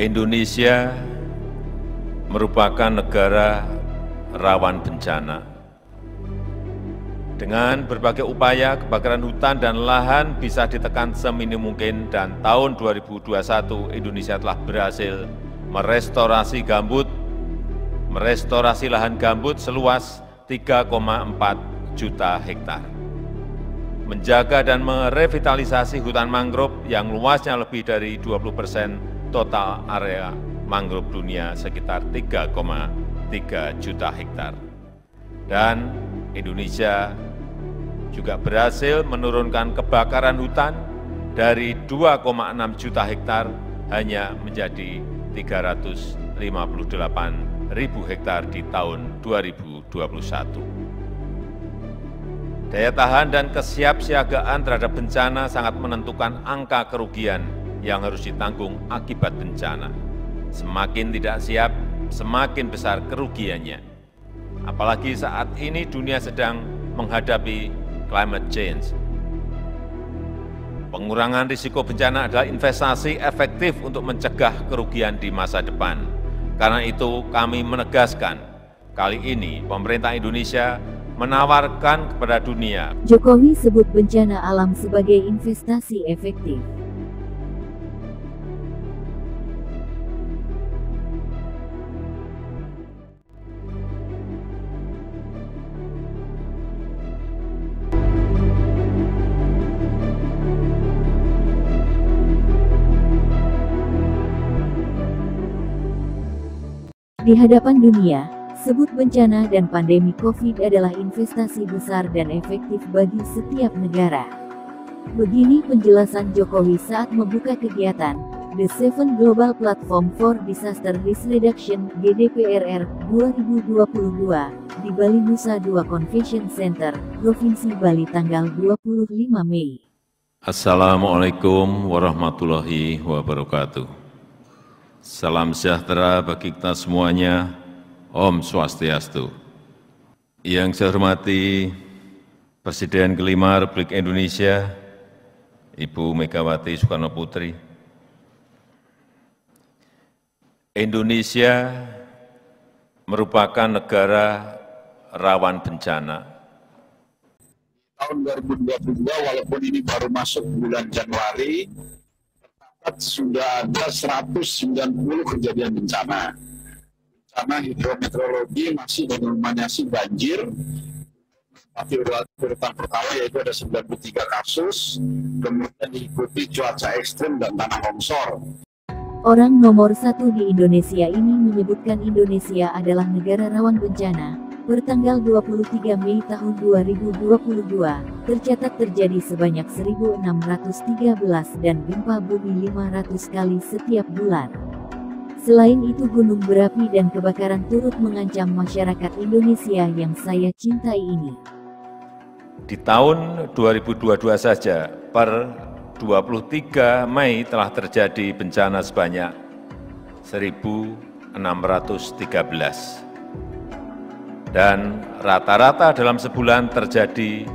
Indonesia merupakan negara rawan bencana. Dengan berbagai upaya, kebakaran hutan dan lahan bisa ditekan seminim mungkin dan tahun 2021 Indonesia telah berhasil merestorasi lahan gambut seluas 3,4 juta hektar. Menjaga dan merevitalisasi hutan mangrove yang luasnya lebih dari 20% total area mangrove dunia sekitar 3,3 juta hektar. Dan Indonesia juga berhasil menurunkan kebakaran hutan dari 2,6 juta hektar hanya menjadi 358.000 hektar di tahun 2021. Daya tahan dan kesiapsiagaan terhadap bencana sangat menentukan angka kerugian yang harus ditanggung akibat bencana. Semakin tidak siap, semakin besar kerugiannya. Apalagi saat ini dunia sedang menghadapi climate change. Pengurangan risiko bencana adalah investasi efektif untuk mencegah kerugian di masa depan. Karena itu kami menegaskan, kali ini pemerintah Indonesia menawarkan kepada dunia. Jokowi sebut bencana alam sebagai investasi efektif. Di hadapan dunia, sebut bencana dan pandemi COVID adalah investasi besar dan efektif bagi setiap negara. Begini penjelasan Jokowi saat membuka kegiatan The Seven Global Platform for Disaster Risk Reduction (GDPRR) 2022 di Bali Nusa Dua Convention Center, Provinsi Bali tanggal 25 Mei. Assalamualaikum warahmatullahi wabarakatuh. Salam sejahtera bagi kita semuanya. Om Swastiastu. Yang saya hormati Presiden kelima Republik Indonesia, Ibu Megawati Soekarno Putri. Indonesia merupakan negara rawan bencana. Tahun 2022, walaupun ini baru masuk bulan Januari, sudah ada 190 kejadian bencana. Bencana hidrometeorologi masih mendominasi banjir. Tapi urutan pertama yaitu ada 93 kasus, kemudian diikuti cuaca ekstrim dan tanah longsor. Orang nomor 1 di Indonesia ini menyebutkan Indonesia adalah negara rawan bencana. Pertanggal 23 Mei tahun 2022, tercatat terjadi sebanyak 1.613 dan gempa bumi 500 kali setiap bulan. Selain itu gunung berapi dan kebakaran turut mengancam masyarakat Indonesia yang saya cintai ini. Di tahun 2022 saja, per 23 Mei telah terjadi bencana sebanyak 1.613. Dan rata-rata dalam sebulan terjadi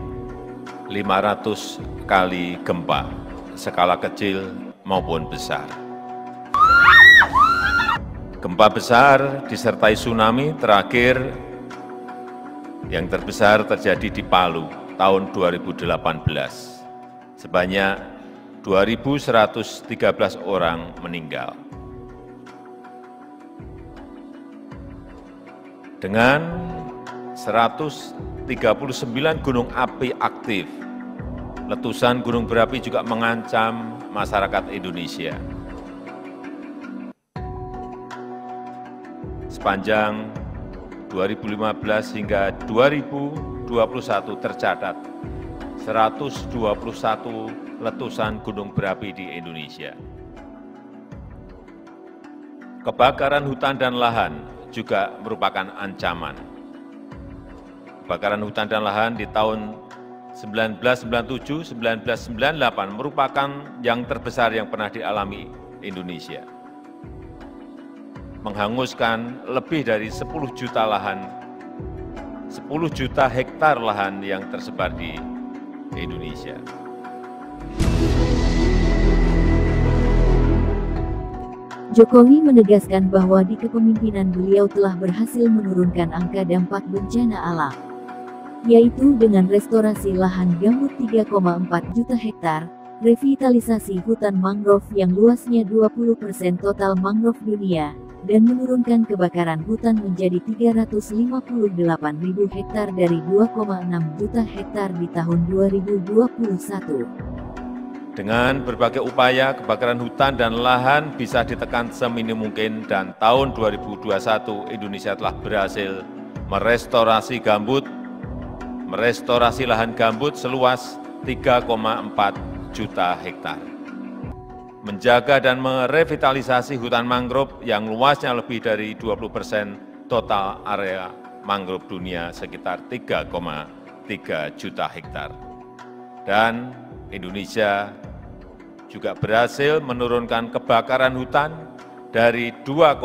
500 kali gempa, skala kecil maupun besar. Gempa besar disertai tsunami terakhir yang terbesar terjadi di Palu tahun 2018. Sebanyak 2.113 orang meninggal. Dengan 139 gunung api aktif, letusan gunung berapi juga mengancam masyarakat Indonesia. Sepanjang 2015 hingga 2021 tercatat 121 letusan gunung berapi di Indonesia. Kebakaran hutan dan lahan juga merupakan ancaman. Kebakaran hutan dan lahan di tahun 1997-1998 merupakan yang terbesar yang pernah dialami Indonesia. Menghanguskan lebih dari 10 juta lahan, 10 juta hektar lahan yang tersebar di Indonesia. Jokowi menegaskan bahwa di kepemimpinan beliau telah berhasil menurunkan angka dampak bencana alam, yaitu dengan restorasi lahan gambut 3,4 juta hektar, revitalisasi hutan mangrove yang luasnya 20% total mangrove dunia, dan menurunkan kebakaran hutan menjadi 358.000 hektar dari 2,6 juta hektar di tahun 2021. Dengan berbagai upaya, kebakaran hutan dan lahan bisa ditekan seminim mungkin dan tahun 2021 Indonesia telah berhasil merestorasi lahan gambut seluas 3,4 juta hektar. Menjaga dan merevitalisasi hutan mangrove yang luasnya lebih dari 20% total area mangrove dunia sekitar 3,3 juta hektar. Dan Indonesia juga berhasil menurunkan kebakaran hutan dari 2,6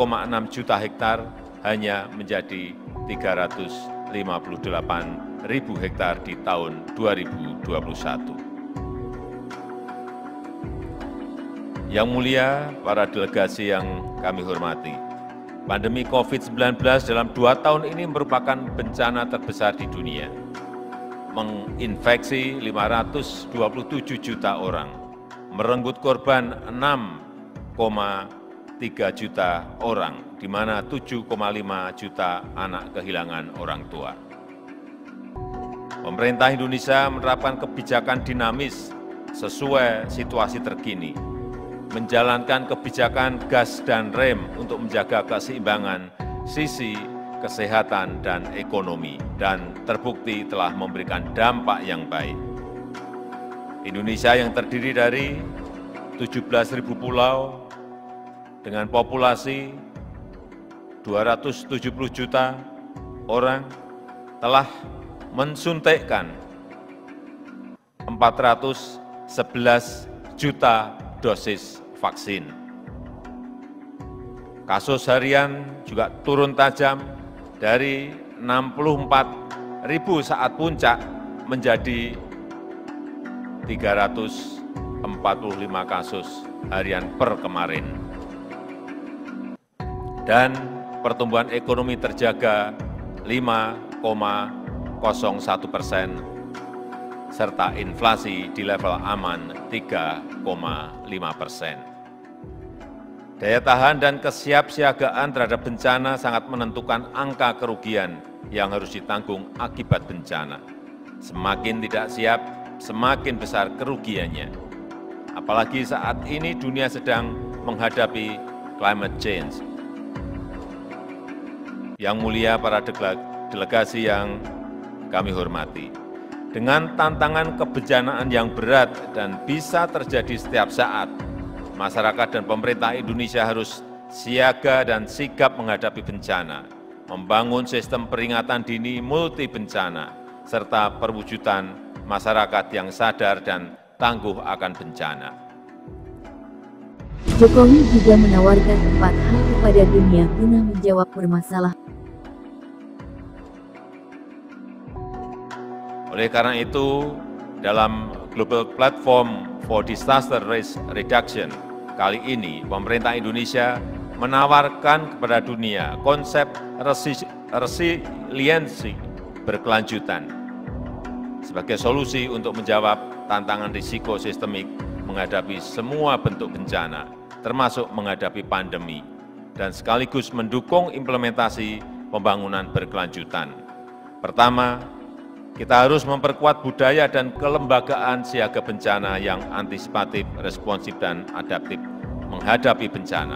juta hektar hanya menjadi 358.000 hektar di tahun 2021. Yang mulia, para delegasi yang kami hormati, pandemi COVID-19 dalam 2 tahun ini merupakan bencana terbesar di dunia. Menginfeksi 527 juta orang, merenggut korban 6,3 juta orang, di mana 7,5 juta anak kehilangan orang tua. Pemerintah Indonesia menerapkan kebijakan dinamis sesuai situasi terkini, menjalankan kebijakan gas dan rem untuk menjaga keseimbangan sisi kesehatan dan ekonomi, dan terbukti telah memberikan dampak yang baik. Indonesia yang terdiri dari 17.000 pulau dengan populasi 270 juta orang telah mensuntikkan 411 juta dosis vaksin. Kasus harian juga turun tajam dari 64.000 saat puncak menjadi 345 kasus harian per kemarin. Dan pertumbuhan ekonomi terjaga 5,01%, serta inflasi di level aman 3,5%. Daya tahan dan kesiapsiagaan terhadap bencana sangat menentukan angka kerugian yang harus ditanggung akibat bencana. Semakin tidak siap, semakin besar kerugiannya. Apalagi saat ini dunia sedang menghadapi climate change. Yang mulia para delegasi yang kami hormati, dengan tantangan kebencanaan yang berat dan bisa terjadi setiap saat, masyarakat dan pemerintah Indonesia harus siaga dan sigap menghadapi bencana, membangun sistem peringatan dini multi bencana, serta perwujudan masyarakat yang sadar dan tangguh akan bencana. Jokowi juga menawarkan 4 hal kepada dunia guna menjawab permasalahan. Oleh karena itu, dalam Global Platform for Disaster Risk Reduction, kali ini pemerintah Indonesia menawarkan kepada dunia konsep resiliensi berkelanjutan sebagai solusi untuk menjawab tantangan risiko sistemik menghadapi semua bentuk bencana, termasuk menghadapi pandemi, dan sekaligus mendukung implementasi pembangunan berkelanjutan. Pertama, kita harus memperkuat budaya dan kelembagaan siaga bencana yang antisipatif, responsif, dan adaptif menghadapi bencana.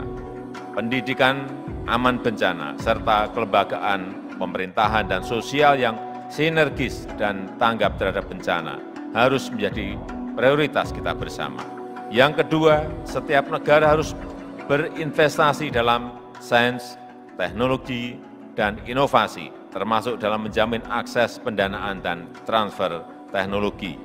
Pendidikan aman bencana, serta kelembagaan pemerintahan dan sosial yang sinergis dan tanggap terhadap bencana harus menjadi prioritas kita bersama. Yang kedua, setiap negara harus berinvestasi dalam sains, teknologi, dan inovasi, termasuk dalam menjamin akses pendanaan dan transfer teknologi.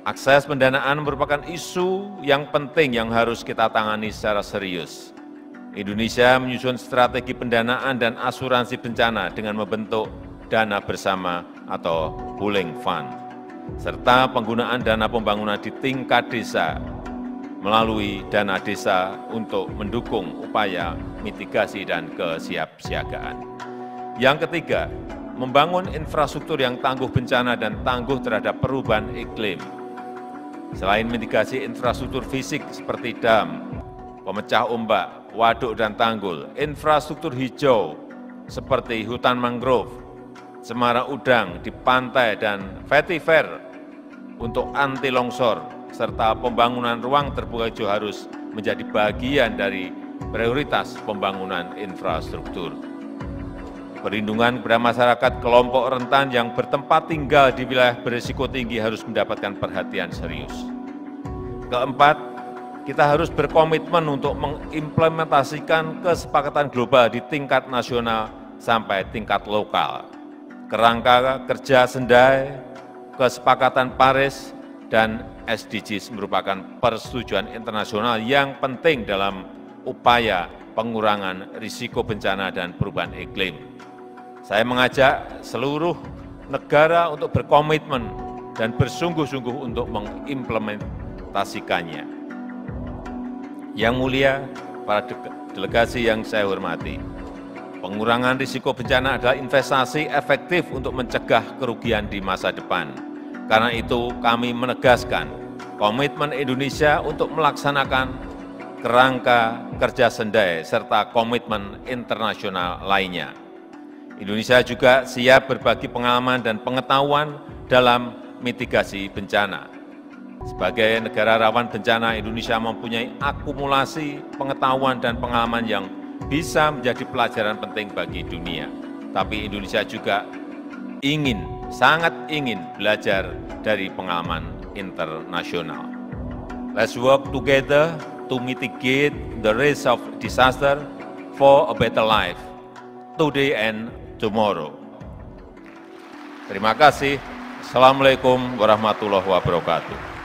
Akses pendanaan merupakan isu yang penting yang harus kita tangani secara serius. Indonesia menyusun strategi pendanaan dan asuransi bencana dengan membentuk dana bersama atau pooling fund, serta penggunaan dana pembangunan di tingkat desa melalui dana desa untuk mendukung upaya mitigasi dan kesiapsiagaan. Yang ketiga, membangun infrastruktur yang tangguh bencana dan tangguh terhadap perubahan iklim. Selain mitigasi infrastruktur fisik seperti dam, pemecah ombak, waduk dan tanggul, infrastruktur hijau seperti hutan mangrove, cemara udang di pantai dan vetiver untuk anti longsor, serta pembangunan ruang terbuka hijau harus menjadi bagian dari prioritas pembangunan infrastruktur. Perlindungan kepada masyarakat kelompok rentan yang bertempat tinggal di wilayah berisiko tinggi harus mendapatkan perhatian serius. Keempat, kita harus berkomitmen untuk mengimplementasikan kesepakatan global di tingkat nasional sampai tingkat lokal. Kerangka kerja Sendai, kesepakatan Paris, dan SDGs merupakan persetujuan internasional yang penting dalam upaya pengurangan risiko bencana dan perubahan iklim. Saya mengajak seluruh negara untuk berkomitmen dan bersungguh-sungguh untuk mengimplementasikannya. Yang mulia, para delegasi yang saya hormati, pengurangan risiko bencana adalah investasi efektif untuk mencegah kerugian di masa depan. Karena itu kami menegaskan komitmen Indonesia untuk melaksanakan kerangka kerja Sendai serta komitmen internasional lainnya. Indonesia juga siap berbagi pengalaman dan pengetahuan dalam mitigasi bencana. Sebagai negara rawan bencana, Indonesia mempunyai akumulasi pengetahuan dan pengalaman yang bisa menjadi pelajaran penting bagi dunia. Tapi Indonesia juga sangat ingin belajar dari pengalaman internasional. Let's work together to mitigate the risk of disaster for a better life, today and tomorrow. Terima kasih. Assalamualaikum warahmatullahi wabarakatuh.